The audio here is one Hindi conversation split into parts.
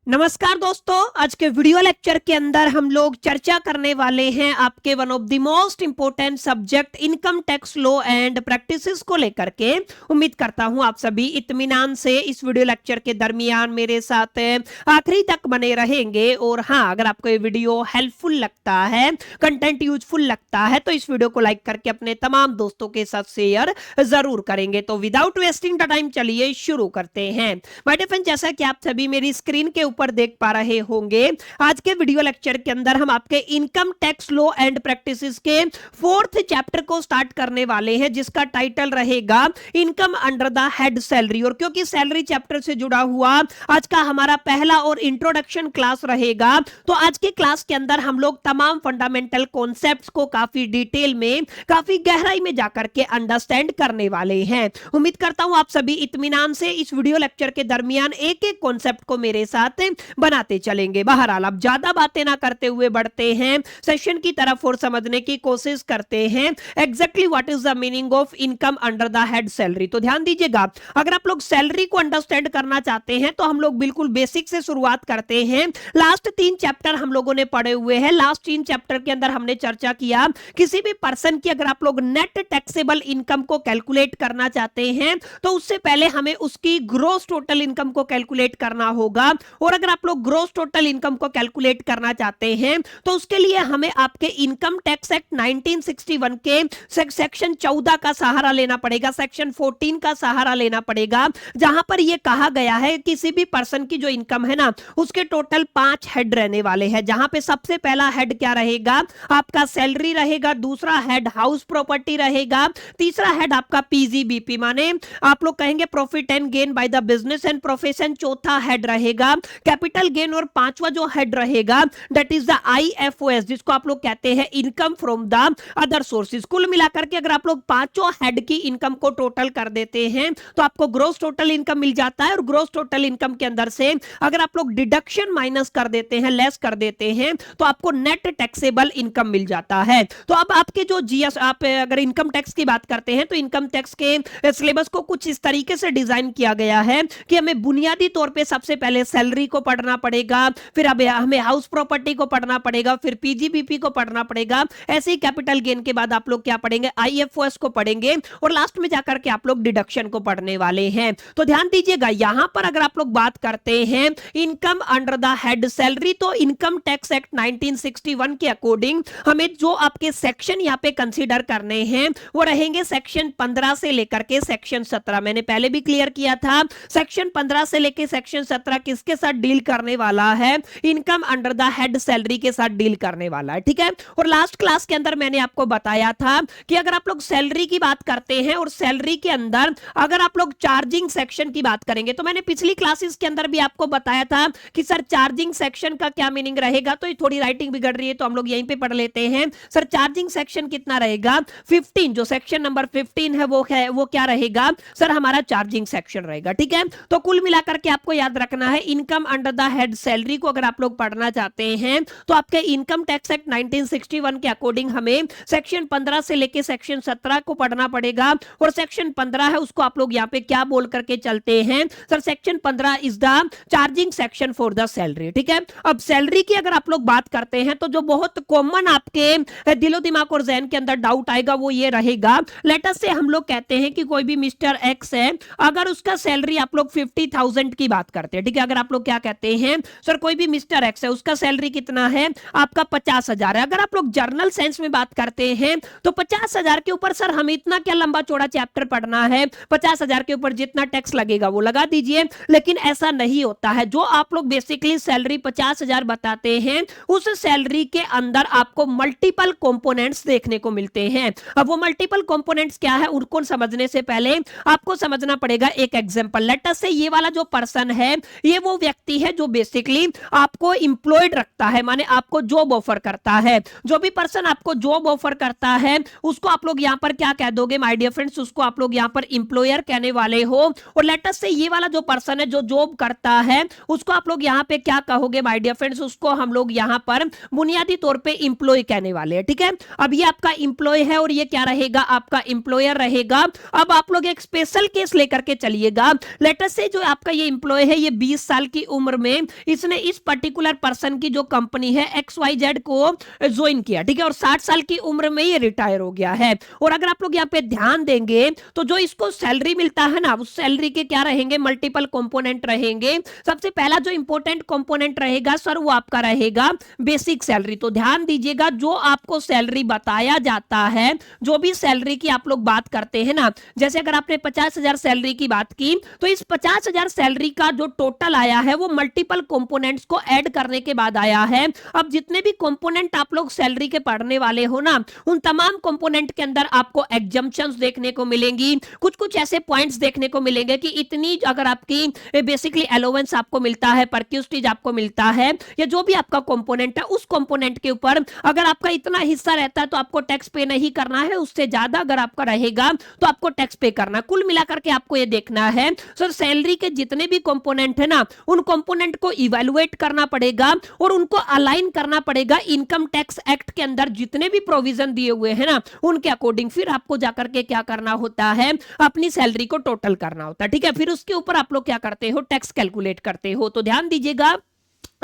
नमस्कार दोस्तों, आज के वीडियो लेक्चर के अंदर हम लोग चर्चा करने वाले हैं आपके one of the most important subject income tax law and practices को लेकर के। उम्मीद करता हूं आप सभी इत्मीनान से इस वीडियो लेक्चर के दरमियान मेरे साथ आखिरी तक बने रहेंगे। और हाँ, अगर आपको ये वीडियो हेल्पफुल लगता है, कंटेंट यूजफुल लगता है, तो इस वीडियो को लाइक करके अपने तमाम दोस्तों के साथ शेयर जरूर करेंगे। तो विदाउट वेस्टिंग द टाइम चलिए शुरू करते हैं। माय डियर फ्रेंड, जैसा कि आप सभी मेरी स्क्रीन के ऊपर देख पा रहे होंगे, आज के वीडियो लेक्चर के अंदर हम आपके income tax law and practices के 4th चैप्टर को स्टार्ट करने वाले हैं, जिसका टाइटल रहेगा income under the head salary. और क्योंकि सैलरी चैप्टर से जुड़ा हुआ आज का हमारा पहला और इंट्रोडक्शन क्लास रहेगा, तो आज के क्लास के अंदर हम लोग तमाम फंडामेंटल कॉन्सेप्ट्स को काफी डिटेल में, काफी गहराई में जाकर के अंडरस्टैंड करने वाले हैं। उम्मीद करता हूं आप सभी इत्मीनान से इस वीडियो लेक्चर के दरमियान एक एक कॉन्सेप्ट को मेरे साथ बनाते चलेंगे। बहरहाल अब ज्यादा बातें ना करते हुए बढ़ते हैं सेशन की तरफ और समझने की कोशिश करते हैं exactly what is the meaning of income under the head salary. तो ध्यान दीजिएगा, अगर आप लोग सैलरी को अंडरस्टैंड करना चाहते हैं तो हम लोग बिल्कुल बेसिक से शुरुआत करते हैं। लास्ट 3 चैप्टर हम लोगों ने पढ़े हुए हैं। लास्ट 3 चैप्टर के अंदर हमने चर्चा किया किसी भी पर्सन की अगर आप लोग नेट टैक्सेबल इनकम को कैलकुलेट करना चाहते हैं तो उससे पहले हमें उसकी ग्रॉस टोटल इनकम को कैलकुलेट करना होगा। और अगर आप लोग ग्रॉस टोटल इनकम को कैलकुलेट करना चाहते हैं तो उसके लिए हमें आपके इनकम टैक्स एक्ट 1961 के सेक्शन 14 का सहारा लेना पड़ेगा, सेक्शन 14 का सहारा लेना पड़ेगा, जहां पर यह कहा गया है किसी भी पर्सन की जो इनकम है ना, उसके टोटल 5 हेड रहने वाले हैं। जहां पे सबसे पहला हेड क्या रहेगा, आपका सैलरी रहेगा, दूसरा हेड हाउस प्रॉपर्टी रहेगा, तीसरा हेड आपका पीजीबीपी माने आप लोग कहेंगे profit and gain by the business and profession, चौथा हेड रहेगा कैपिटल गेन, और पांचवा जो हेड रहेगा दैट इज द आईएफओएस, जिसको आप लोग कहते हैं income from the other sources. कुल मिलाकर के अगर आप लोग पांचों हेड की इनकम को टोटल कर देते हैं तो आपको ग्रॉस टोटल इनकम मिल जाता है। और ग्रॉस टोटल इनकम के अंदर से अगर आप लोग डिडक्शन माइनस कर देते हैं, लेस कर देते हैं, तो आपको नेट टैक्सेबल इनकम मिल जाता है। तो अब आपके जो जीएस, आप अगर इनकम टैक्स की बात करते हैं तो इनकम टैक्स के सिलेबस को कुछ इस तरीके से डिजाइन किया गया है कि हमें बुनियादी तौर पे सबसे पहले सैलरी को पढ़ना पड़ेगा, फिर अब हमें हाउस प्रॉपर्टी को पढ़ना पड़ेगा, फिर पीजीबीपी को पढ़ना पड़ेगा। ऐसे ही कैपिटल गेन के बाद आप लोग क्या पढ़ेंगे, आईएफओएस को पढ़ेंगे, और लास्ट में जाकर के आप लोग डिडक्शन को पढ़ने वाले हैं। तो ध्यान दीजिएगा, यहां पर अगर आप लोग बात करते हैं income under the head salary, तो इनकम टैक्स एक्ट 1961 के अकॉर्डिंग हमें जो आपके सेक्शन यहां पे कंसीडर करने हैं वो रहेंगे सेक्शन 15 से लेकर के सेक्शन 17। मैंने पहले भी क्लियर किया था, सेक्शन 15 से लेकर सेक्शन 17 किसके साथ डील करने वाला है, income under the head salary के साथ डील करने वाला है, ठीक है। और लास्ट क्लास के अंदर मैंने आपको बताया था कि अगर आप लोग सैलरी की बात करते हैं और सैलरी के अंदर अगर आप लोग चार्जिंग सेक्शन की बात करेंगे, तो मैंने पिछली क्लासेस के अंदर भी आपको बताया था कि सर चार्जिंग सेक्शन का क्या मीनिंग रहेगा। तो ये थोड़ी राइटिंग बिगड़ रही है तो हम लोग यहीं पे पढ़ लेते हैं। सर चार्जिंग सेक्शन कितना रहेगा, 15, जो सेक्शन नंबर 15 है वो क्या रहेगा, सर हमारा चार्जिंग सेक्शन रहेगा, ठीक है। तो कुल मिलाकर के आपको याद रखना है income under the head salary को अगर आप लोग पढ़ना चाहते हैं तो आपके इनकम टैक्स एक्ट 1961 के अकॉर्डिंग हमें सेक्शन 15 से लेके सेक्शन 17 को पढ़ना पड़ेगा। और सेक्शन 15 है उसको आप लोग यहाँ पे क्या बोल करके चलते हैं, sir section 15 is the charging section for the salary, ठीक है। अब सैलरी की अगर आप लोग बात करते हैं तो जो बहुत कॉमन आपके दिलो दिमाग और जहन के अंदर डाउट आएगा वो ये रहेगा, लेट अस से हम लोग कहते हैं कि कोई भी मिस्टर एक्स है, अगर उसका सैलरी आप लोग 50,000 की बात करते हैं, ठीक है। अगर आप लोग क्या कहते हैं, सर कोई भी मिस्टर एक्स है उसका सैलरी कितना है, आपका 50,000 है। अगर आप लोग जर्नल सेंस में बात करते हैं तो 50,000 के ऊपर सर हम इतना क्या लंबा चौड़ा चैप्टर पढ़ना है, 50,000 के ऊपर जितना टैक्स लगेगा वो लगा दीजिए। लेकिन ऐसा नहीं होता है। जो आप लोग बेसिकली सैलरी 50,000 बताते हैं उस सैलरी के अंदर आपको मल्टीपल कंपोनेंट्स देखने को मिलते हैं। अब वो मल्टीपल कंपोनेंट्स क्या है उनको समझने से पहले आपको समझना पड़ेगा एक एग्जांपल। लेट अस से ये वाला जो पर्सन है ये वो व्यक्ति है जो बेसिकली आपको इंप्लॉयड रखता है, माने आपको जॉब ऑफर करता है। जो भी पर्सन आपको जॉब ऑफर करता है उसको आप लोग यहां पर क्या कह दोगे माय डियर फ्रेंड्स, उसको आप लोग यहां पर इंप्लॉयर कहने वाले हो। और लेट अस से ये वाला जो पर्सन है जो जॉब करता है उसको आप लोग यहां पे क्या कहोगे माय डियर फ्रेंड्स, उसको हम लोग यहां पर बुनियादी तौर पे इंप्लॉय कहने वाले हैं, ठीक है। अब ये आपका इंप्लॉय है और ये क्या रहेगा, आपका इंप्लॉयर रहेगा। अब आप लोग एक स्पेशल केस लेकर के चलिएगा। लेट अस से जो आपका ये इंप्लॉय है ये 20 साल की उम्र में इसने इस पर्टिकुलर पर्सन की जो कंपनी है XYZ को ज्वाइन किया, ठीक है, और 60 साल की उम्र में ये रिटायर हो गया है। और अगर आप लोग यहाँ पे ध्यान देंगे तो जो इसको सैलरी मिलता है ना, उस सैलरी के क्या रहेंगे, मल्टीपल कंपोनेंट रहेंगे। सबसे पहला जो इंपॉर्टेंट कंपोनेंट रहेगा सर वो आपका रहेगा बेसिक सैलरी। तो ध्यान दीजिएगा, जो आपको सैलरी बताया जाता है, जो भी सैलरी की आप लोग बात करते हैं ना, जैसे अगर आपने 50,000 सैलरी की बात की तो इस 50,000 सैलरी का जो टोटल आया है वो मल्टीपल कंपोनेंट्स को ऐड करने के बाद आया है। अब जितने भी कंपोनेंट आप लोग सैलरी के पढ़ने वाले हो ना, उन तमाम कंपोनेंट के अंदर आपको एग्जम्पशंस देखने को मिलेंगी, कुछ कुछ ऐसे पॉइंट्स देखने को मिलेंगे कि इतनी अगर आपकी बेसिकली अलाउंस आपको मिलता है, परक्यूस्टेज आपको मिलता है, या जो भी आपका कंपोनेंट है उस कंपोनेंट के ऊपर अगर आपका इतना हिस्सा रहता है तो आपको टैक्स पे नहीं करना है, उससे ज्यादा अगर आपका रहेगा तो आपको टैक्स पे करना। कुल मिलाकर के आपको ये देखना है सर सैलरी के जितने भी कंपोनेंट है ना, उन कंपोनेंट को इवैल्यूएट करना पड़ेगा और उनको अलाइन करना पड़ेगा इनकम टैक्स एक्ट के अंदर जितने भी प्रोविजन दिए हुए हैं ना उनके अकॉर्डिंग। फिर आपको जाकर के क्या करना होता है, अपनी सैलरी को टोटल करना होता है, ठीक है। फिर उसके ऊपर आप लोग क्या करते हो, टैक्स कैलकुलेट करते हो। तो ध्यान दीजिएगा,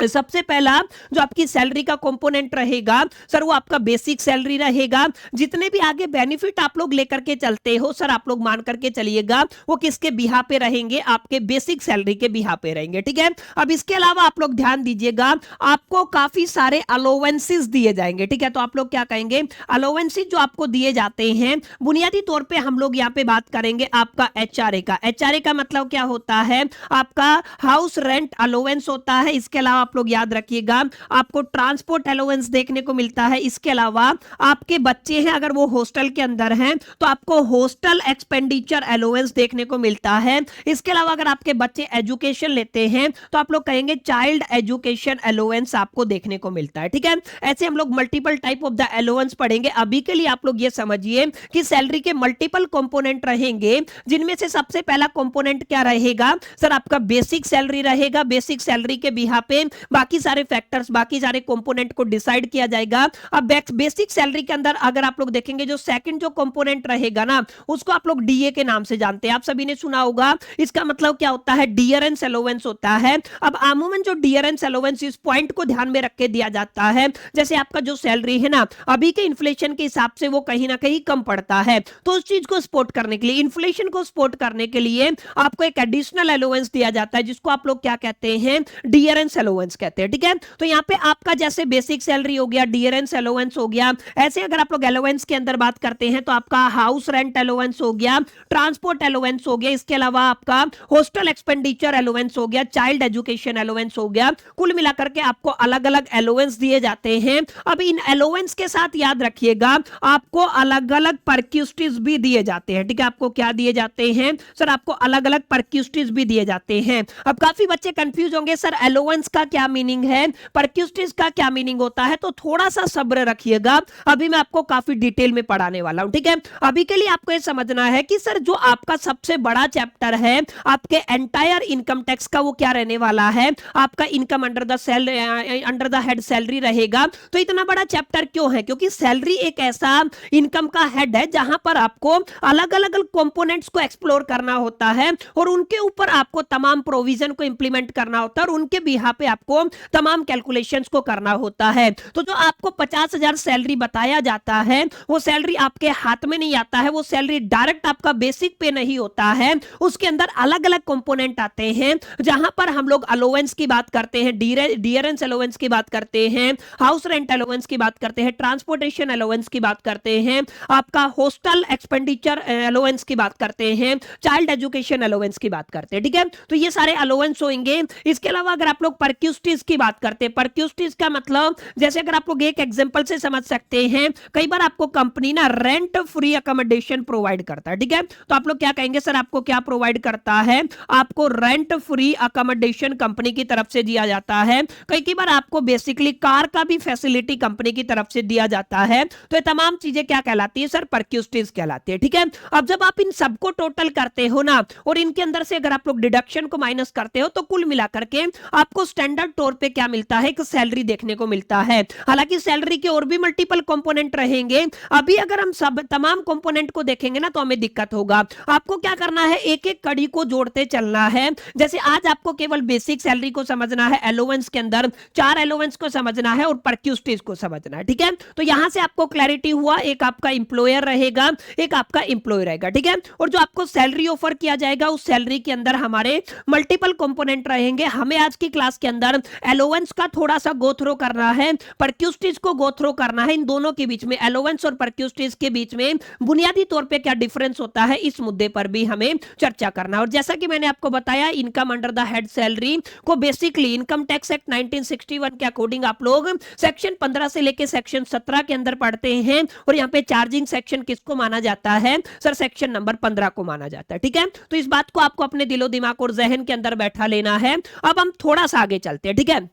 सबसे पहला जो आपकी सैलरी का कंपोनेंट रहेगा सर वो आपका बेसिक सैलरी रहेगा। जितने भी आगे बेनिफिट आप लोग लेकर के चलते हो सर आप लोग मान करके चलिएगा वो किसके बिहा पे रहेंगे, आपके बेसिक सैलरी के बिहा पे रहेंगे, ठीक है। अब इसके अलावा आप लोग ध्यान दीजिएगा, आपको काफी सारे अलाउंसेस दिए जाएंगे, ठीक है। तो आप लोग क्या कहेंगे, अलाउंसेस जो आपको दिए जाते हैं बुनियादी तौर पे हम लोग यहाँ पे बात करेंगे आपका HRA का। HRA का मतलब क्या होता है, आपका हाउस रेंट अलाउंस होता है। इसके अलावा आप लोग याद रखिएगा आपको ट्रांसपोर्ट अलाउंस देखने को मिलता है। इसके अलावा आपके बच्चे हैं अगर वो हॉस्टल के अंदर हैं तो आपको हॉस्टल एक्सपेंडिचर अलाउंस देखने को मिलता है। इसके अलावा अगर आपके बच्चे एजुकेशन लेते हैं तो आप लोग कहेंगे चाइल्ड एजुकेशन अलाउंस आपको देखने को मिलता है, ठीक है। ऐसे हम लोग multiple type of the allowance पढ़ेंगे। अभी के लिए आप लोग ये समझिए कि सैलरी के मल्टीपल कंपोनेंट रहेंगे, जिनमें से सबसे पहला कंपोनेंट क्या रहेगा सर, आपका बेसिक सैलरी रहेगा। बेसिक सैलरी के बिहा पे बाकी सारे फैक्टर्स, बाकी सारे कंपोनेंट को डिसाइड किया जाएगा। अब बेसिक सैलरी के अंदर अगर आप लोग देखेंगे जो सेकंड जो कंपोनेंट रहेगा ना उसको आप लोग डीए के नाम से जानते हैं। आप सभी ने सुना होगा, इसका मतलब क्या होता है, डियरेंस अलाउंस होता है। अब अमूमन जो डियरेंस अलाउंस इस पॉइंट को ध्यान में रख के दिया जाता है, जैसे आपका जो सैलरी है ना अभी के इन्फ्लेशन के हिसाब से वो कहीं ना कहीं कम पड़ता है, तो उस चीज को सपोर्ट करने के लिए, इन्फ्लेशन को सपोर्ट करने के लिए आपको एक एडिशनल अलाउंस दिया जाता है जिसको आप लोग क्या कहते हैं, डियरेंस अलाउंस कहते हैं, ठीक है। तो यहाँ पे आपका जैसे बेसिक सैलरी हो गया, डियरेंस अलाउंस हो गया, ऐसे अगर आप लोग अलाउंस के अंदर बात करते हैं तो आपका हाउस रेंट अलाउंस हो गया, ट्रांसपोर्ट अलाउंस हो गया, इसके अलावा आपका हॉस्टल एक्सपेंडिचर अलाउंस हो गया, चाइल्ड एजुकेशन अलाउंस हो गया। कुल मिलाकर के आपको अलग अलग अलाउंस दिए जाते हैं। अब इन अलाउंस के साथ याद रखिएगा आपको अलग अलग परक्यूस्टीज भी दिए जाते हैं, ठीक है। आपको क्या दिए जाते हैं सर, आपको अलग अलग परक्यूस्टीज भी दिए जाते हैं। अब काफी बच्चे कंफ्यूज होंगे सर अलाउंस का क्या मीनिंग है, परक्यूस्टीज का क्या मीनिंग होता है, तो थोड़ा सा सब्र रखिएगा, अभी मैं आपको काफी डिटेल में पढ़ाने वाला हूं, ठीक है। अभी के लिए आपको यह समझना है कि सर जो आपका सबसे बड़ा चैप्टर है आपके एंटायर इनकम टैक्स का वो क्या रहने वाला है, आपका income under the head salary रहेगा। तो इतना बड़ा चैप्टर क्यों है, क्योंकि सैलरी एक ऐसा इनकम का हेड है जहां पर आपको अलग अलग कंपोनेंट्स को एक्सप्लोर करना होता है और उनके ऊपर आपको तमाम प्रोविजन को इंप्लीमेंट करना होता है और उनके बिहाफ पे आपको तमाम कैलकुलेशंस को करना होता है। तो जो आपको 50,000 सैलरी बताया जाता है वो सैलरी आपके हाथ में नहीं आता है, वो सैलरी डायरेक्ट आपका बेसिक पे नहीं होता है, उसके अंदर अलग अलग कंपोनेंट आते हैं जहां पर हम लोग अलाउंस की बात करते हैं, डियरेंस अलाउंस की बात करते हैं, हाउस रेंट अलाउंस की बात करते हैं, ट्रांसपोर्टेशन अलाउंस की बात करते हैं, आपका हॉस्टल एक्सपेंडिचर अलाउंस की बात करते हैं, चाइल्ड एजुकेशन अलाउंस की बात करते हैं, ठीक है। तो ये सारे अलाउंस होंगे। इसके अलावा अगर आप लोग परक्यूस्टीज की बात करते हैं, परक्यूस्टीज का मतलब जैसे अगर आप लोग एक एग्जांपल से समझ सकते हैं, कई बार आपको कंपनी ना रेंट फ्री अकोमोडेशन प्रोवाइड करता है, ठीक है। तो आप लोग क्या कहेंगे सर, आपको क्या प्रोवाइड करता है, आपको रेंट फ्री अकोमोडेशन कंपनी की तरफ से दिया जाता है। कई बार आपको बेसिकली कार का भी फैसिलिटी कंपनी की तरफ से दिया जाता है। तो ये तमाम चीजें क्या कहलाती है सर, परक्यूस्टीज कहलाती है, ठीक है। अब जब आप इन सबको टोटल करते हो ना और इनके अंदर से अगर आप लोग डिडक्शन को माइनस करते हो तो कुल मिलाकर के आपको स्टैंडर्ड स्टैंडर्ड तौर पे क्या मिलता है, एक सैलरी देखने को मिलता है। हालांकि सैलरी के और भी मल्टीपल कंपोनेंट रहेंगे। अभी अगर हम सब तमाम कंपोनेंट को देखेंगे ना तो हमें दिक्कत होगा। आपको क्या करना है, एक एक कड़ी को जोड़ते चलना है। जैसे आज आपको केवल बेसिक सैलरी को समझना है, अलाउंस के अंदर 4 अलाउंस को समझना है और परक्यूस्टीज को समझना है, ठीक है। तो यहां से आपको क्लैरिटी हुआ, एक आपका इंप्लॉयर रहेगा, एक आपका इंप्लॉय रहेगा, ठीक है। और जो आपको सैलरी ऑफर किया जाएगा उस सैलरी के अंदर हमारे मल्टीपल कंपोनेंट रहेंगे। हमें आज की क्लास के अंदर अलाउंस का थोड़ा सा गो थ्रू करना है, परक्यूस्टीज को गो थ्रू करना है। इन दोनों के बीच में, अलाउंस और परक्यूस्टीज के बीच में बुनियादी तौर पे क्या डिफरेंस होता है, इस मुद्दे पर भी हमें चर्चा करना है। और जैसा कि मैंने आपको बताया, income under the head salary को बेसिकली इनकम टैक्स एक्ट 1961 के अकॉर्डिंग आप लोग सेक्शन 15 से लेकर सेक्शन 17 के अंदर पढ़ते हैं। और यहाँ पे चार्जिंग सेक्शन किसको माना जाता है सर, सेक्शन नंबर 15 को माना जाता है, ठीक है। तो इस बात को आपको अपने दिलो दिमाग और जहन के अंदर बैठा लेना है। अब हम थोड़ा सा आगे चलते हैं, ठीक है।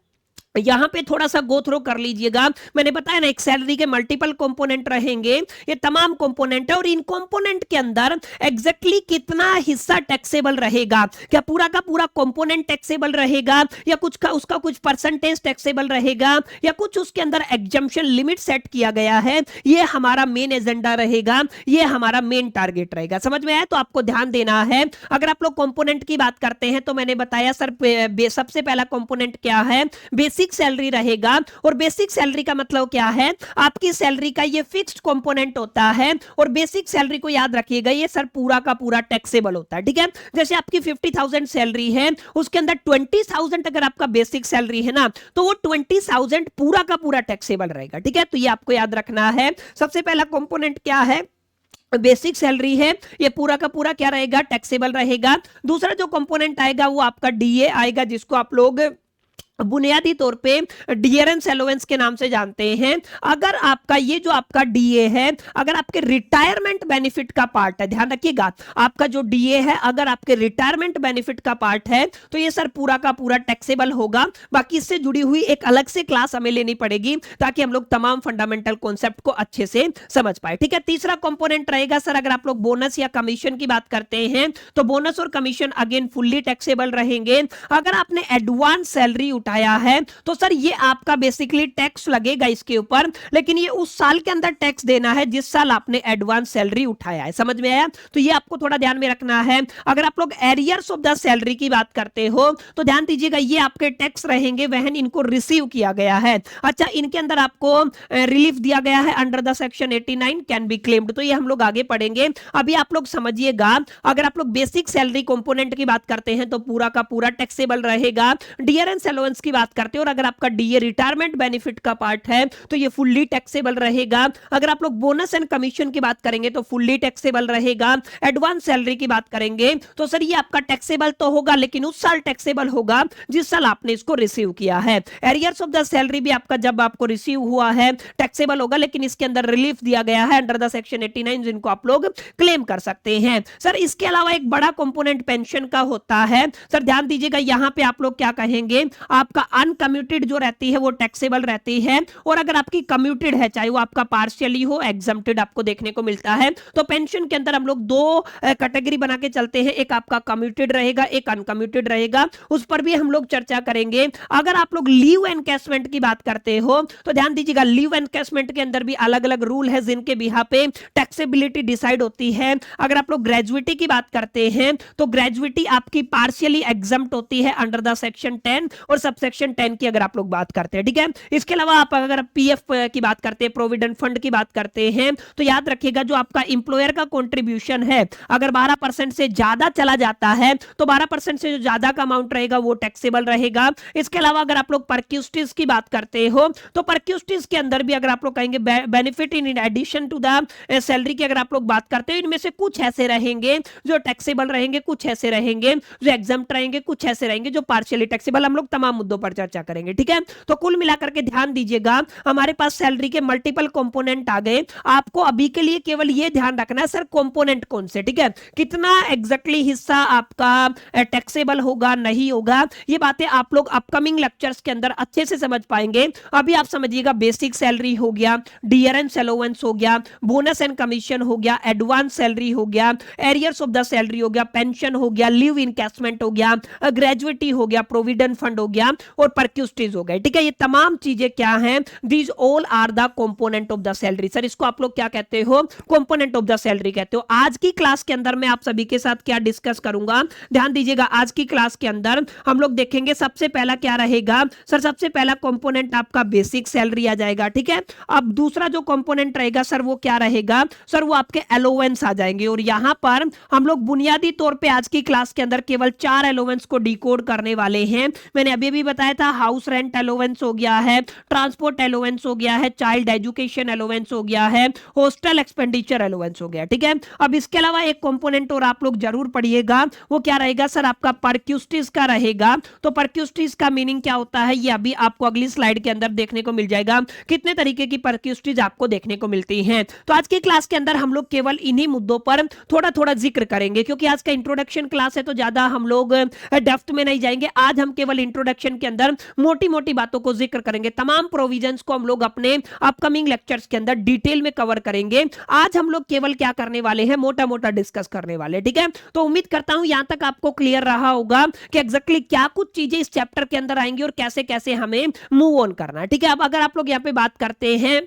यहां पे थोड़ा सा गो थ्रू कर लीजिएगा। मैंने बताया ना, एक सैलरी के मल्टीपल कंपोनेंट रहेंगे, ये तमाम कंपोनेंट है। और इन कंपोनेंट के अंदर एग्जैक्टली कितना हिस्सा टैक्सेबल रहेगा, क्या पूरा का पूरा कंपोनेंट टैक्सेबल रहेगा, या कुछ का उसका कुछ परसेंटेज टैक्सेबल रहेगा, या कुछ उसके अंदर एग्जम्पशन लिमिट सेट किया गया है, ये हमारा मेन एजेंडा रहेगा, ये हमारा मेन टारगेट रहेगा। समझ में आया? तो आपको ध्यान देना है। अगर आप लोग कंपोनेंट की बात करते हैं तो मैंने बताया सर, सबसे पहला कंपोनेंट क्या है, बेसिक सैलरी रहेगा। और बेसिक सैलरी का मतलब क्या है, आपकी सैलरी का ये फिक्स्ड कंपोनेंट होता है। और बेसिक सैलरी को याद रखिएगा, ये सर पूरा का पूरा टैक्सेबल होता है, ठीक है। जैसे आपकी 50,000 सैलरी है, उसके अंदर 20,000 अगर आपका बेसिक सैलरी है ना, तो वो 20,000 पूरा का पूरा टैक्सेबल रहेगा, ठीक है। तो ये आपको याद रखना है। सबसे पहला कंपोनेंट क्या है, बेसिक सैलरी है, ये पूरा का पूरा क्या रहेगा, टैक्सेबल रहेगा। दूसरा जो कंपोनेंट आएगा वो आपका डीए आएगा, जिसको आप लोग बुनियादी तौर पे डियरेंस अलाउंस के नाम से जानते हैं। अगर आपका ये जो आपका डीए है, अगर आपके रिटायरमेंट बेनिफिट का पार्ट है, ध्यान रखिएगा, आपका जो डीए है अगर आपके रिटायरमेंट बेनिफिट का पार्ट है तो ये सर पूरा का पूरा टैक्सेबल होगा। बाकी इससे जुड़ी हुई एक अलग से क्लास हमें लेनी पड़ेगी ताकि हम लोग तमाम फंडामेंटल कॉन्सेप्ट को अच्छे से समझ पाए, ठीक है। तीसरा कंपोनेंट रहेगा सर, अगर आप लोग बोनस या कमीशन की बात करते हैं तो बोनस और कमीशन अगेन फुल्ली टैक्सेबल रहेंगे। अगर आपने एडवांस सैलरी उठाया है तो सर ये आपका बेसिकली टैक्स लगेगा इसके ऊपर, लेकिन ये उस साल के अंदर टैक्स देना है जिस साल आपने एडवांस सैलरी उठाया है। समझ में आया? तो ये आपको थोड़ा ध्यान में रखना है। अगर आप लोग एरियर्स ऑफ द सैलरी की बात करते हो तो ध्यान दीजिएगा, ये आपके टैक्स रहेंगे वहन इनको रिसीव किया गया है। अच्छा, इनके अंदर आपको रिलीफ दिया गया है under the section 89 can be claimed. तो ये हम लोग आगे पढ़ेंगे। अभी आप लोग समझिएगा, अगर आप लोग बेसिक सैलरी कंपोनेंट की बात करते हैं तो पूरा का पूरा टैक्सेबल रहेगा। डियरेंस अलाउंस की बात करते हो और अगर आपका डीए रिटायरमेंट बेनिफिट का पार्ट है तो ये फुल्ली टैक्सेबल रहेगा। अगर आप लोग बोनस एंड कमीशन की बात करेंगे तो फुल्ली टैक्सेबल रहेगा। एडवांस सैलरी की बात करेंगे तो सर ये आपका टैक्सेबल तो होगा, लेकिन उस साल टैक्सेबल होगा जिस साल आपने इसको रिसीव किया है। एरियर्स ऑफ द सैलरी भी आपका जब आपको रिसीव हुआ है टैक्सेबल होगा, लेकिन इसके अंदर रिलीफ दिया गया है अंडर द सेक्शन 89 जिनको आप लोग क्लेम कर सकते हैं। सर इसके अलावा एक बड़ा कंपोनेंट पेंशन का होता है। सर ध्यान दीजिएगा, यहां पे आप लोग क्या कहेंगे, आपका अनकम्यूटेड जो रहती है वो टैक्सेबल रहती है, और अगर आपकी कम्यूटेड है, चाहे वो आपका पार्शियली हो, एग्जम्प्टेड आपको देखने को मिलता है। तो पेंशन के अंदर हम लोग दो कैटेगरी बना के चलते हैं, एक आपका कम्यूटेड रहेगा, एक अनकम्यूटेड रहेगा। उस पर भी हम लोग चर्चा करेंगे। अगर आप लोग लीव एनकैशमेंट की बात करते हो तो ध्यान दीजिएगा, लीव एनकैशमेंट के अंदर भी अलग अलग रूल है जिनके बिहा पे टैक्सेबिलिटी डिसाइड होती है। अगर आप लोग ग्रेजुइटी की बात करते हैं तो ग्रेजुइटी आपकी पार्शियली एग्जम्प्ट होती है अंडर द सेक्शन 10 और सबसेक्शन 10 की अगर आप लोग बात करते हैं, ठीक है। इसके अलावा आप अगर पीएफ की बात करते हैं, प्रोविडेंट फंड की बात करते हैं, तो याद रखिएगा जो आपका इंप्लॉयर का कंट्रीब्यूशन है अगर 12% से ज्यादा चला जाता है तो 12% से जो ज्यादा का अमाउंट रहेगा वो टैक्सेबल रहेगा। इसके अलावा अगर आप लोग परक्यूस्टीज की बात करते हो तो परक्यूस्टीज के अंदर भी अगर आप लोग कहेंगे benefit in addition to the salary की अगर आप लोग बात करते हो, इनमें से कुछ ऐसे रहेंगे जो टैक्सेबल रहेंगे, कुछ ऐसे रहेंगे जो एग्जम्प्ट रहेंगे, कुछ ऐसे रहेंगे जो पार्शियली टैक्सेबल। हम लोग तमाम मुद्दों पर चर्चा करेंगे, ठीक है। तो कुल मिलाकर के ध्यान दीजिएगा, हमारे पास सैलरी के मल्टीपल कंपोनेंट आ गए। आपको अभी के लिए केवल ये ध्यान रखना है सर कंपोनेंट कौन से, ठीक है, कितना एग्जैक्टली हिस्सा आपका टैक्सेबल होगा नहीं होगा, ये बातें आप लोग अपकमिंग लेक्चर्स के अंदर अच्छे से समझ पाएंगे। अभी आप समझिएगा, बेसिक सैलरी हो गया, डियरेंस अलाउंस हो गया, बोनस एंड कमीशन हो गया, एडवांस सैलरी हो गया, एरियर्स ऑफ द सैलरी हो गया, पेंशन हो गया, लीव इनकैशमेंट हो गया, ग्रेजुइटी हो गया, प्रोविडेंट फंड हो गया, और परक्यूस्टीज हो गए, ठीक है। ये तमाम चीजें क्या हैं, these all are the component of the salary. Sir इसको आप लोग क्या कहते हो, कंपोनेंट ऑफ द सैलरी कहते हो। आज की क्लास के अंदर मैं आप सभी के साथ क्या डिस्कस करूंगा, ध्यान दीजिएगा। आज की क्लास के अंदर हम लोग देखेंगे सबसे पहला क्या रहेगा सर, सबसे पहला कंपोनेंट आपका बेसिक सैलरी आ जाएगा, ठीक है। अब दूसरा जो कंपोनेंट रहेगा सर वो क्या रहेगा सर, वो आपके अलोवेंस आ जाएंगे। और यहां पर हम लोग बुनियादी तौर पे आज की क्लास के अंदर केवल 4 अलोवेंस को डिकोड करने वाले हैं। मैंने अभी भी बताया था, हाउस रेंट अलोवेंस हो गया है, ट्रांसपोर्ट अलोवेंस हो गया है, चाइल्ड एजुकेशन अलोवेंस हो गया है, हॉस्टल एक्सपेंडिचर अलोवेंस हो गया, ठीक है। अब इसके अलावा एक कंपोनेंट और आप लोग जरूर पढ़िएगा, वो क्या रहेगा सर, आपका परक्यूस्टीज का रहेगा। तो परक्यूस्टीज का मीनिंग क्या होता है, ये अभी आपको अगली स्लाइड के अंदर देखने को मिल जाएगा, कितने तरीके की परक्यूस्टीज आपको देखने को मिलती हैं। तो आज की क्लास के अंदर हम लोग केवल इन्हीं मुद्दों पर थोड़ा थोड़ा जिक्र करेंगे, क्योंकि आज का इंट्रोडक्शन क्लास है तो ज्यादा हम लोग डेप्थ में नहीं जाएंगे। आज हम केवल इंट्रोडक्शन के अंदर मोटी मोटी बातों को जिक्र करेंगे, तमाम प्रोविजंस को हम लोग अपने अपकमिंग लेक्चर्स के अंदर डिटेल में कवर करेंगे। आज हम लोग केवल क्या करने वाले हैं, मोटा मोटा डिस्कस करने वाले, ठीक है। तो उम्मीद करता हूं यहां तक आपको क्लियर रहा होगा कि एग्जैक्टली क्या कुछ चीजें इस चैप्टर के अंदर आएंगी और कैसे कैसे हमें मूव ऑन करना है, ठीक है। अब अगर आप लोग यहां पे बात करते हैं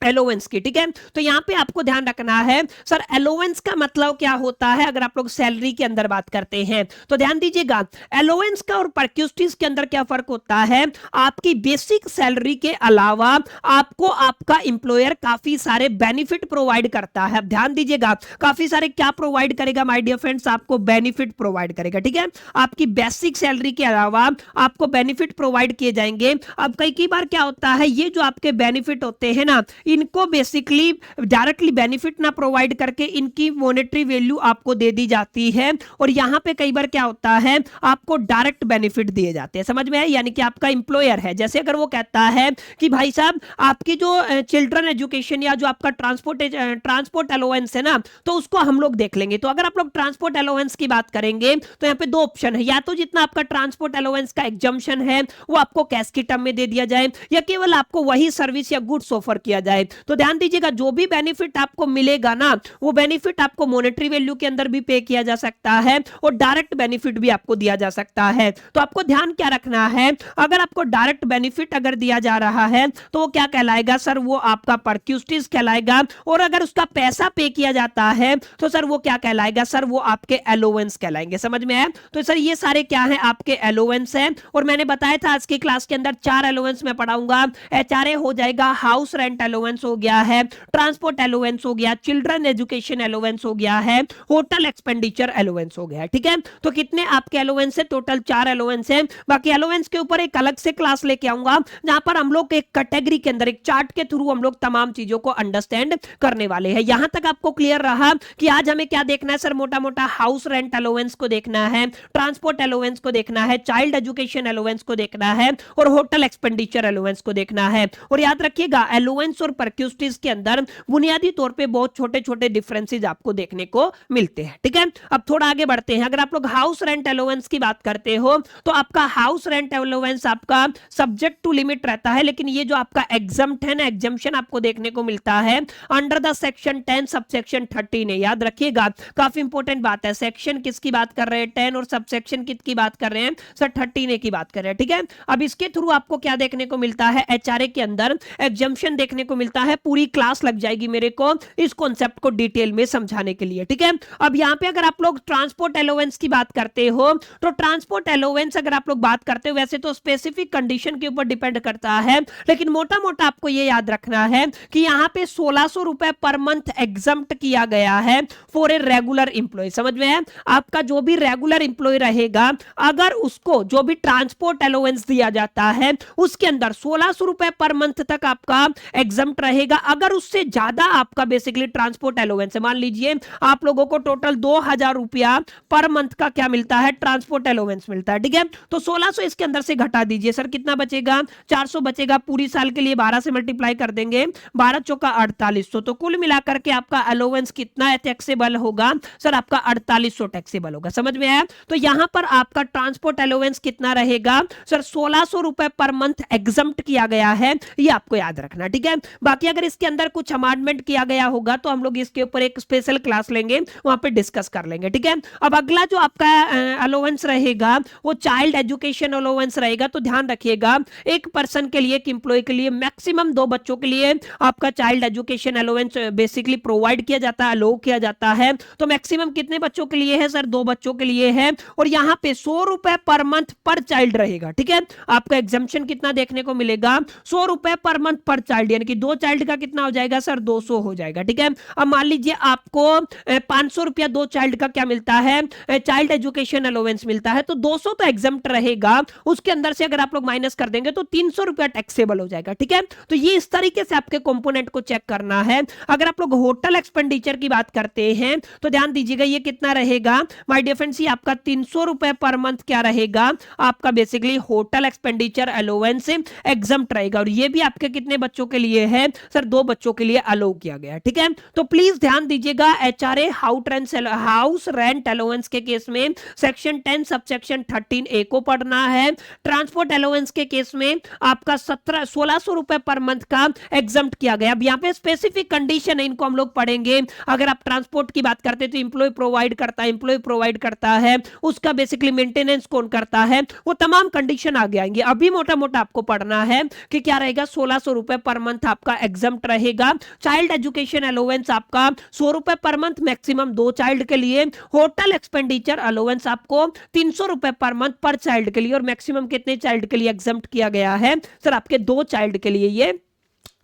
एलोवेंस की, ठीक है, तो यहां पे आपको ध्यान रखना है सर, एलोवेंस का मतलब क्या होता है। अगर आप लोग सैलरी के अंदर बात करते हैं तो ध्यान दीजिएगा, एलोवेंस का और परक्यूस्टीज के अंदर क्या फर्क होता है। आपकी बेसिक सैलरी के अलावा आपको आपका एम्प्लॉयर काफी सारे बेनिफिट प्रोवाइड करता है। ध्यान दीजिएगा, काफी सारे क्या प्रोवाइड करेगा माय डियर फ्रेंड्स, आपको बेनिफिट प्रोवाइड करेगा, ठीक है। आपकी बेसिक सैलरी के अलावा आपको बेनिफिट प्रोवाइड किए जाएंगे। अब कई बार क्या होता है, ये जो आपके बेनिफिट होते हैं ना, इनको बेसिकली डायरेक्टली बेनिफिट ना प्रोवाइड करके इनकी मॉनेटरी वैल्यू आपको दे दी जाती है। और यहां पे कई बार क्या होता है, आपको डायरेक्ट बेनिफिट दिए जाते हैं, समझ में है। यानी कि आपका एम्प्लॉयर है, जैसे अगर वो कहता है कि भाई साहब आपकी जो चिल्ड्रन एजुकेशन या जो आपका ट्रांसपोर्ट अलाउंस है ना, तो उसको हम लोग देख लेंगे। तो अगर आप लोग ट्रांसपोर्ट अलाउंस की बात करेंगे तो यहाँ पे दो ऑप्शन है, या तो जितना आपका ट्रांसपोर्ट अलाउंस का एग्जम्पशन है वो आपको कैश की टर्म में दे दिया जाए, या केवल आपको वही सर्विस या गुड्स ऑफर किया जाए। तो ध्यान दीजिएगा, जो भी बेनिफिट आपको मिलेगा ना, वो बेनिफिट आपको मॉनेटरी वैल्यू के अंदर भी पे किया जा सकता है और डायरेक्ट बेनिफिट भी आपको दिया जा सकता है। तो आपको ध्यान क्या रखना है, अगर आपको डायरेक्ट बेनिफिट अगर दिया जा रहा है तो वो क्या कहलाएगा सर, वो आपका परक्यूस्टीज कहलाएगा। और अगर उसका पैसा पे किया जाता है तो सर वो क्या कहलाएगा सर, वो आपके अलाउंस कहलाएंगे, समझ में है। तो सर ये सारे क्या है, आपके अलाउंस है। और मैंने बताया था आज की क्लास के अंदर 4 अलाउंस में पढ़ाऊंगा। एचआरए हो जाएगा, हाउस रेंट अलाउंस हो गया है, ट्रांसपोर्ट अलाउंस हो गया, चिल्ड्रन एजुकेशन अलाउंस हो गया है, होटल एक्सपेंडिचर अलाउंस हो गया, ठीक है। तो कितने आपके अलाउंस है, टोटल 4 अलाउंस है। बाकी अलाउंस के ऊपर एक अलग से क्लास लेके आऊंगा, जहां पर हम लोग एक कैटेगरी के अंदर एक चार्ट के थ्रू हम लोग तमाम चीजों को अंडरस्टैंड करने वाले हैं। यहां तक आपको क्लियर रहा कि आज हमें क्या देखना है सर, मोटा मोटा हाउस रेंट अलाउंस को देखना है, ट्रांसपोर्ट अलाउंस को देखना है, चाइल्ड एजुकेशन अलाउंस को देखना है और होटल एक्सपेंडिचर अलाउंस को देखना है। और याद रखिएगा, अलाउंस और परक्यूस्टीज के अंदर बुनियादी तौर पे बहुत छोटे छोटे डिफरेंसेस आपको देखने को मिलते हैं, ठीक है। अब थोड़ा आगे बढ़ते हैं। अगर आप लोग हाउस रेंट अलाउंस की बात करते हो तो आपका हाउस रेंट अलाउंस आपका सब्जेक्ट टू लिमिट रहता है, लेकिन ये जो आपका एग्जम्प्ट है ना, एग्जम्पशन आपको देखने को मिलता है अंडर द सेक्शन 10 सबसेक्शन 13 है। याद रखिएगा, काफी इंपॉर्टेंट बात है, सेक्शन किसकी बात कर रहे हैं, 10, और सबसेक्शन किसकी बात कर रहे हैं सर, 13 की बात कर रहे हैं, ठीक है। अब इसके थ्रू आपको क्या देखने को मिलता है, एचआरए के अंदर एग्जम्पशन देखने को मिलता है। पूरी क्लास लग जाएगी मेरे को इस कॉन्सेप्ट को डिटेल में समझाने के लिए, ठीक है। अब यहां पे अगर आप लोग ट्रांसपोर्ट अलाउंस की बात करते हो तो ट्रांसपोर्ट अलाउंस अगर आप लोग बात करते हो, वैसे तो स्पेसिफिक कंडीशन के ऊपर डिपेंड करता है, लेकिन मोटा मोटा आपको ये याद रखना है कि यहां पे 1600 रुपए पर मंथ एग्जम्प्ट किया गया है फॉर ए रेगुलर इंप्लॉय। समझ में है, आपका जो भी रेगुलर इंप्लॉय रहेगा, अगर उसको जो भी ट्रांसपोर्ट अलाउंस दिया जाता है उसके अंदर 1600 रुपए पर मंथ तक आपका एग्जम्प्ट रहेगा। अगर उससे ज्यादा आपका बेसिकली ट्रांसपोर्ट अलाउंस है, मान लीजिए आप लोगों को टोटल 2000 रुपया पर मंथ का क्या मिलता है, ट्रांसपोर्ट अलाउंस मिलता है, ठीक है। तो 1600 इसके अंदर से घटा दीजिए सर, कितना बचेगा, 400 बचेगा। पूरी साल के लिए 12 से मल्टीप्लाई कर देंगे, 12 चौका 4800, तो कुल मिलाकर के आपका अलाउंस कितना टैक्सेबल होगा सर, आपका 4800 टैक्सेबल होगा। समझ में आया। तो यहां पर आपका ट्रांसपोर्ट अलाउंस कितना रहेगा सर, 1600 रुपए पर मंथ एग्जम्प्ट किया गया है, ये आपको याद रखना, ठीक है। बाकी अगर इसके अंदर कुछ अमेंडमेंट किया गया होगा तो हम लोग इसके ऊपर एक स्पेशल क्लास लेंगे, वहां पे डिस्कस कर लेंगे, ठीक है। अब अगला जो आपका अलाउंस रहेगा वो चाइल्ड एजुकेशन अलाउंस रहेगा। तो ध्यान रखिएगा, एक पर्सन के लिए, एक एम्प्लॉय के लिए मैक्सिमम 2 बच्चों के लिए आपका child education allowance basically provide किया जाता है, अलाउ किया जाता है। तो मैक्सिमम कितने बच्चों के लिए है सर? 2 बच्चों के लिए है। और यहां पे 100 रुपए पर मंथ पर चाइल्ड रहेगा, ठीक है। आपका एग्जाम्पशन कितना देखने को मिलेगा? 100 रुपए पर मंथ पर चाइल्ड, यानी कि 2 चाइल्ड का कितना हो जाएगा सर? 200 हो जाएगा, ठीक है। अब मान लीजिए आपको 500 रुपया 2 चाइल्ड का क्या मिलता है? चाइल्ड एजुकेशन अलाउंस मिलता है। तो 200 तो एग्जम्प्ट रहेगा, उसके अंदर से अगर आप लोग माइनस कर देंगे तो 300 रुपया टैक्सेबल हो जाएगा, ठीक है। तो ये इस तरीके से आपके कंपोनेंट को चेक करना है। अगर आप लोग होटल एक्सपेंडिचर की बात करते हैं तो ध्यान दीजिएगा, ये कितना रहेगा माय डियर फ्रेंड्स? ये आपका 300 रुपए पर मंथ क्या रहेगा? आपका basically hotel expenditure allowance exempt रहेगा। और ये भी आपके कितने बच्चों के लिए है सर? 2 बच्चों के लिए अलाउ किया गया, ठीक है। तो प्लीज ध्यान दीजिएगा, एचआरए हाउस रेंट अलाउंस के केस में सेक्शन 10 सबसेक्शन 13 ए को पढ़ना है। ट्रांसपोर्ट अलाउंस के केस में आपका 1600 रुपए पर मंथ का एग्जम्प्ट किया गया। अब यहाँ पे स्पेसिफिक कंडीशन है, इनको हम लोग पढ़ेंगे। अगर आप ट्रांसपोर्ट की बात करते तो एम्प्लॉय प्रोवाइड करता है, उसका बेसिकली मेंटेनेंस कौन करता है, वो तमाम कंडीशन आगे आएंगे। अभी मोटा मोटा आपको पढ़ना है कि क्या रहेगा? 1600 रुपए पर मंथ आपका एग्जम्प्ट रहेगा। चाइल्ड एजुकेशन अलाउंस आपका 100 रुपए पर मंथ मैक्सिमम 2 चाइल्ड के लिए। होटल एक्सपेंडिचर अलाउंस आपको 300 रुपए पर मंथ पर चाइल्ड के लिए। और मैक्सिमम कितने चाइल्ड के लिए एग्जम्प्ट किया गया है सर? आपके 2 चाइल्ड के लिए ये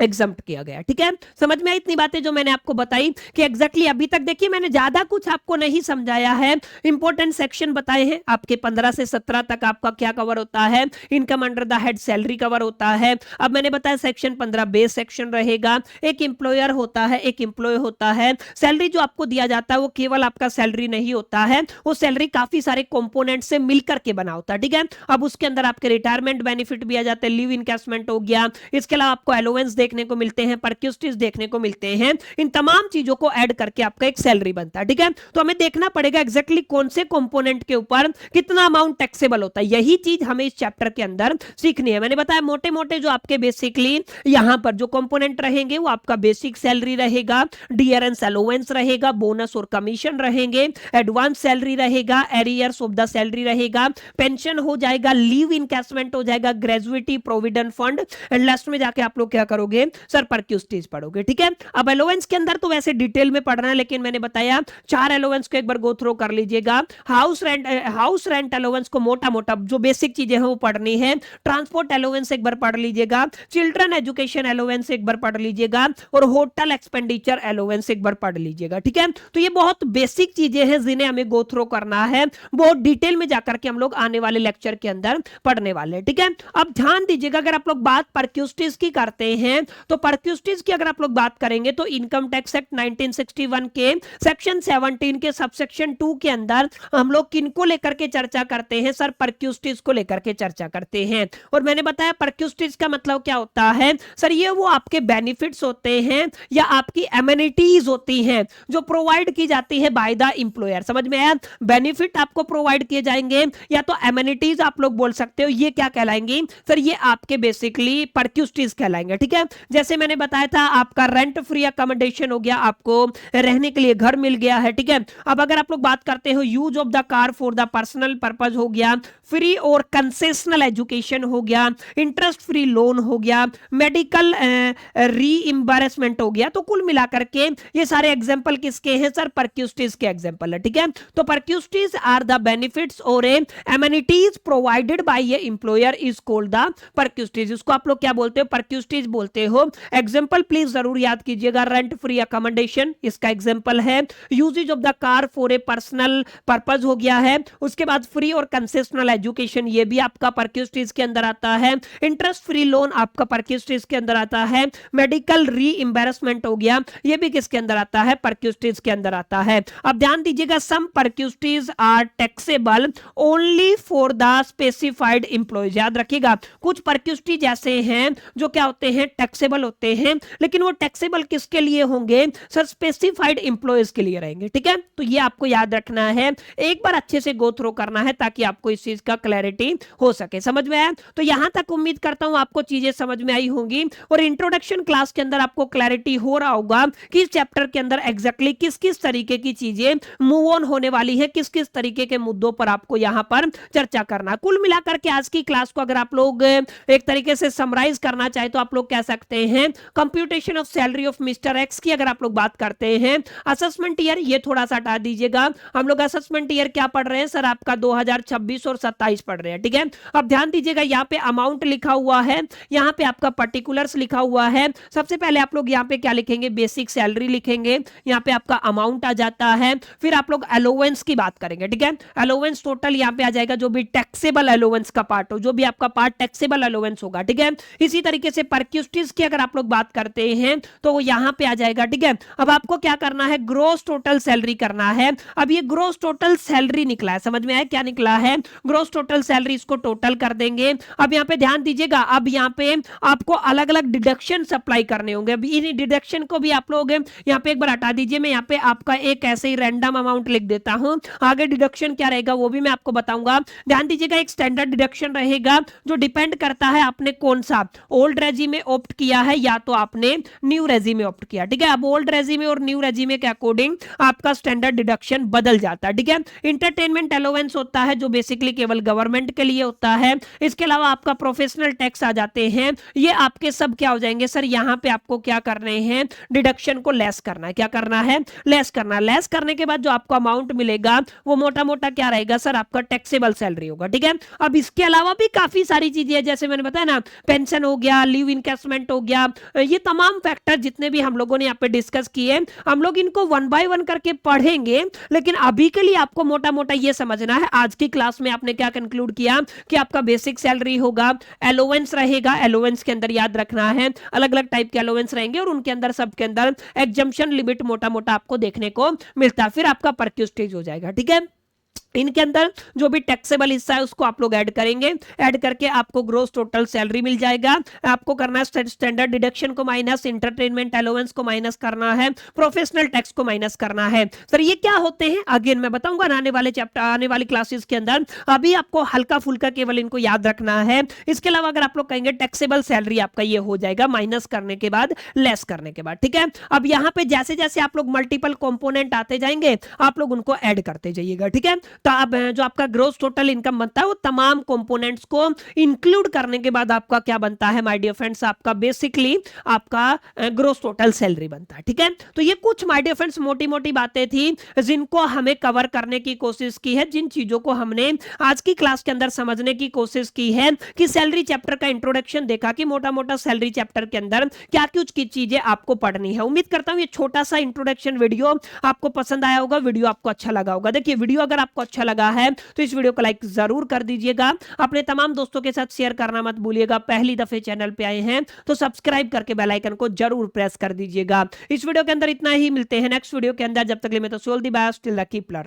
एग्जम्प्ट किया गया, ठीक है। समझ में आई इतनी बातें जो मैंने आपको बताई कि एग्जैक्टली अभी तक देखिए मैंने ज्यादा कुछ आपको नहीं समझाया है। इंपॉर्टेंट सेक्शन बताए हैं आपके 15 से 17 तक आपका क्या कवर होता है? Income under the head salary cover होता है। अब मैंने बताया सेक्शन 15 बेस सेक्शन रहेगा। एक एम्प्लॉयर होता है, एक एम्प्लॉय होता है। सैलरी जो आपको दिया जाता है वो केवल आपका सैलरी नहीं होता है, वो सैलरी काफी सारे कंपोनेंट से मिलकर के बना होता है, ठीक है। अब उसके अंदर आपके रिटायरमेंट बेनिफिट भी आ जाते हैं, लीव इनकैशमेंट हो गया, इसके अलावा आपको अलाउंस देखने को मिलते हैं, परक्यूस्टिस देखने को मिलते हैं। इन तमाम चीजों को ऐड करके आपका एक सैलरी बनता है, ठीक है। तो हमें देखना पड़ेगा एग्जैक्टली कौन से कंपोनेंट के ऊपर कितना अमाउंट टैक्सेबल होता है। यही चीज हमें इस चैप्टर के अंदर सीखनी है। मैंने बताया मोटे मोटे जो आपके बेसिकली यहां पर जो कंपोनेंट रहेंगे वो आपका बेसिक सैलरी रहेगा, डियरेंस अलाउंस रहेगा, बोनस और कमीशन रहेंगे, एडवांस सैलरी रहेगा, एरियर्स ऑफ द सैलरी रहेगा, पेंशन हो जाएगा, लीव इनकैशमेंट हो जाएगा, ग्रेजुइटी, प्रोविडेंट फंड, एंड लास्ट में जाके आप लोग क्या करोगे सर? परक्यूस्टिस पढ़ोगे, ठीक है। अब अलाउंस के अंदर तो वैसे डिटेल में पढ़ना है, लेकिन मैंने बताया 4 अलाउंस को एक बार गो थ्रू कर लीजिएगा। हाउस रेंट अलाउंस को मोटा मोटा जो बेसिक चीजें हैं वो पढ़नी है। ट्रांसपोर्ट अलाउंस एक बार पढ़ लीजिएगा, चिल्ड्रन एजुकेशन अलाउंस एक बार पढ़ लीजिएगा, और होटल एक्सपेंडिचर अलाउंस एक बार पढ़ लीजिएगा, ठीक है। तो ये बहुत बेसिक चीजें हैं जिन्हें हमें गो थ्रू करना है, बहुत डिटेल में जाकर के हम लोग आने वाले लेक्चर के अंदर पढ़ने वाले हैं, ठीक है। अब ध्यान दीजिएगा, अगर आप लोग बात परक्यूस्टिस की करते हैं तो परक्यूस्टिस की अगर आप लोग बात करेंगे तो इनकम टैक्स एक्ट 1961 के सेक्शन 17 के सबसेक्शन 2 के अंदर हम लोग किनको लेकर के चर्चा करते हैं सर? परक्यूस्टिस को लेकर के चर्चा करते हैं। और मैंने बताया परक्यूस्टिस का मतलब क्या होता है सर? ये वो आपके बेनिफिट्स होते हैं या आपकी एमिनिटीज होती हैं जो प्रोवाइड की जाती है बाय द एम्प्लॉयर। समझ में आया? बेनिफिट आपको प्रोवाइड किए जाएंगे या तो एमिनिटीज आप लोग बोल सकते हो, ये क्या कहलाएंगी सर? ये आपके बेसिकली परक्यूस्टिस कहलाएंगे, ठीक है। जैसे मैंने बताया था आपका रेंट फ्री अकोमोडेशन हो गया, आपको रहने के लिए घर मिल गया है, ठीक है। अब अगर आप लोग बात करते हो use of the car for the personal purpose हो गया, फ्री और कंसेशनल एजुकेशन हो गया, इंटरेस्ट फ्री लोन हो गया, मेडिकल रीइंबर्समेंट हो गया। तो कुल मिलाकर के ये सारे एग्जांपल किसके हैं सर? परक्यूस्टिस के एग्जांपल है, ठीक है। तो परक्यूस्टिस आर द बेनिफिट्स और amenities provided by a employer is called the perquisites. इसको आप लोग क्या बोलते हो? परक्यूस्टिस बोलते हो। एग्जांपल प्लीज जरूर याद कीजिएगा, रेंट फ्री अकोमोडेशन इसका एग्जांपल है, uses of the car for a personal purpose हो गया है, उसके बाद फ्री और कंसेशनल एजुकेशन ये भी आपका परक्यूस्टिस के अंदर आता है, इंटरेस्ट फ्री लोन आपका परक्यूस्टिस के अंदर आता है, मेडिकल रीइंबर्समेंट हो गया, ये भी किसके अंदर आता है? परक्यूस्टिस के अंदर आता है। अब ध्यान दीजिएगा, some perquisites are taxable only for the specified employees. याद रखिएगा, कुछ परक्यूस्टिस ऐसे हैं जो क्या होते हैं? टैक्सेबल होते हैं, लेकिन वो टैक्सेबल किसके लिए होंगे सर, स्पेसिफाइड एम्प्लॉयज के लिए रहेंगे। ठीक है, तो ये आपको याद रखना है, एक बार अच्छे से गो थ्रू करना है ताकि आपको इस चीज का क्लैरिटी हो सके। समझ में आया? तो यहां तक उम्मीद करता हूं आपको चीजें समझ में आई होंगी और इंट्रोडक्शन क्लास के अंदर आपको क्लैरिटी हो रहा होगा कि इस चैप्टर के अंदर एग्जैक्टली किस किस तरीके की चीजें मूव ऑन होने वाली है, किस किस तरीके के मुद्दों पर आपको यहां पर चर्चा करना। कुल मिलाकर के आज की क्लास को अगर आप लोग एक तरीके से समराइज करना चाहे तो आप लोग कह सकते हैं computation of salary of mister x की अगर आप लोग बात करते हैं। असेसमेंट ईयर ये थोड़ा सा हटा दीजिएगा, हम लोग असेसमेंट ईयर क्या पढ़ रहे हैं सर, आपका 2026 और 27 पढ़ रहे हैं। ठीक है, अब ध्यान दीजिएगा, यहाँ पे अमाउंट लिखा हुआ है, यहाँ पे आपका पर्टिकुलर्स लिखा हुआ है। सबसे पहले आप लोग यहाँ पे क्या लिखेंगे, बेसिक सैलरी लिखेंगे, यहाँ पे आपका अमाउंट आ जाता है, फिर आप लोग अलोवेंस की बात करेंगे। ठीक है, अलोवेंस टोटल यहाँ पे आ जाएगा, जो भी टैक्सेबल अलोवेंस का पार्ट हो, जो भी आपका पार्ट टैक्सेबल अलोवेंस होगा। ठीक है, इसी तरीके से परक्यूस्टिस की अगर आप लोग बात करते हैं तो वो यहाँ पे आ जाएगा। ठीक है, अब आपको क्या करना है, ग्रोस टोटल सैलरी करना है। अब ये ग्रोस टोटल सैलरी निकला है, समझ में आया क्या निकला है, ग्रोस टोटल सैलरी, इसको टोटल कर देंगे। अब यहाँ पे ध्यान दीजिएगा, अब यहाँ पे आपको अलग अलग डिडक्शन अप्लाई करने होंगे। अब इन डिडक्शन को भी आप लोग यहाँ पे एक बार हटा दीजिए, मैं यहाँ पे आपका एक ऐसे ही रैंडम अमाउंट लिख देता हूं, आगे डिडक्शन क्या रहेगा वो भी मैं आपको बताऊंगा। ध्यान दीजिएगा, एक स्टैंडर्ड डिडक्शन रहेगा जो डिपेंड करता है आपने कौन सा ओल्ड रेजिम में ऑप्ट किया है या तो आपने न्यू रेजिम में ऑप्ट किया। ठीक है, अब ओल्ड रेजिम और न्यू रेजिम के अकॉर्डिंग आपका स्टैंडर्ड डिडक्शन बदल जाता है। ठीक है, इंटरटेनमेंट अलाउंस होता है जो बेसिकली केवल गवर्नमेंट के लिए होता है। इसके अलावा आपका प्रोफेशनल टैक्स आ जाते हैं, ये आपके सब क्या हो जाएंगे सर, यहाँ पे आपको क्या करने हैं, डिडक्शन को लेस करना है। क्या करना है, लेस करना है। लेस करने के बाद जो आपको अमाउंट मिलेगा वो मोटा मोटा क्या रहेगा सर, आपका टैक्सेबल सैलरी होगा। ठीक है, अब इसके अलावा भी काफी सारी चीजें हैं, जैसे मैंने बताया ना, पेंशन हो गया, लीव इनकैशमेंट हो गया, ये तमाम फैक्टर जितने भी हम लोगों ने यहाँ पे डिस्कस किए, हम लोग इनको वन बाय वन करके पढ़ेंगे। लेकिन अभी के लिए आपको मोटा मोटा ये समझना है, आज की क्लास में आपने क्या कंक्लूड किया कि आपका बेसिक सैलरी होगा, अलोवेंस रहेगा, अलोवेंस के अंदर याद रखना है अलग अलग टाइप के अलोवेंस रहेंगे और उनके अंदर सबके अंदर एग्जम्पशन लिमिट मोटा मोटा आपको देखने को मिलता है। फिर आपका परक्यूस्टेज हो जाएगा। ठीक है, इनके अंदर जो भी टैक्सेबल हिस्सा है उसको आप लोग ऐड करेंगे, ऐड करके आपको ग्रोस टोटल सैलरी मिल जाएगा। आपको करना है स्टैंडर्ड डिडक्शन को माइनस, इंटरटेनमेंट अलाउंस को माइनस करना है, प्रोफेशनल टैक्स को माइनस करना है। सर ये क्या होते हैं अगेन मैं बताऊंगा आने वाले चैप्टर, आने वाली क्लासेस के अंदर, अभी आपको हल्का फुल्का केवल इनको याद रखना है। इसके अलावा अगर आप लोग कहेंगे टैक्सेबल सैलरी आपका ये हो जाएगा माइनस करने के बाद, लेस करने के बाद। ठीक है, अब यहाँ पे जैसे जैसे आप लोग मल्टीपल कंपोनेंट आते जाएंगे आप लोग उनको ऐड करते जाइएगा। ठीक है, तो अब जो आपका ग्रोस टोटल इनकम बनता है वो तमाम कंपोनेंट्स को इंक्लूड करने के बाद आपका क्या बनता है माय डियर फ्रेंड्स, आपका बेसिकली आपका ग्रोस टोटल सैलरी बनता है। ठीक है, तो ये कुछ माय डियर फ्रेंड्स मोटी मोटी बातें थी जिनको हमें कवर करने की कोशिश की है, जिन चीजों को हमने आज की क्लास के अंदर समझने की कोशिश की है कि सैलरी चैप्टर का इंट्रोडक्शन देखा कि मोटा मोटा सैलरी चैप्टर के अंदर क्या कुछ की चीजें आपको पढ़नी है। उम्मीद करता हूं ये छोटा सा इंट्रोडक्शन वीडियो आपको पसंद आया होगा, वीडियो आपको अच्छा लगा होगा। देखिए वीडियो अगर आपको अच्छा लगा है तो इस वीडियो को लाइक जरूर कर दीजिएगा, अपने तमाम दोस्तों के साथ शेयर करना मत भूलिएगा। पहली दफे चैनल पे आए हैं तो सब्सक्राइब करके बेल आइकन को जरूर प्रेस कर दीजिएगा। इस वीडियो के अंदर इतना ही, मिलते हैं नेक्स्ट वीडियो के अंदर, जब तक के लिए मैं तो sole the bye, still the keep learning.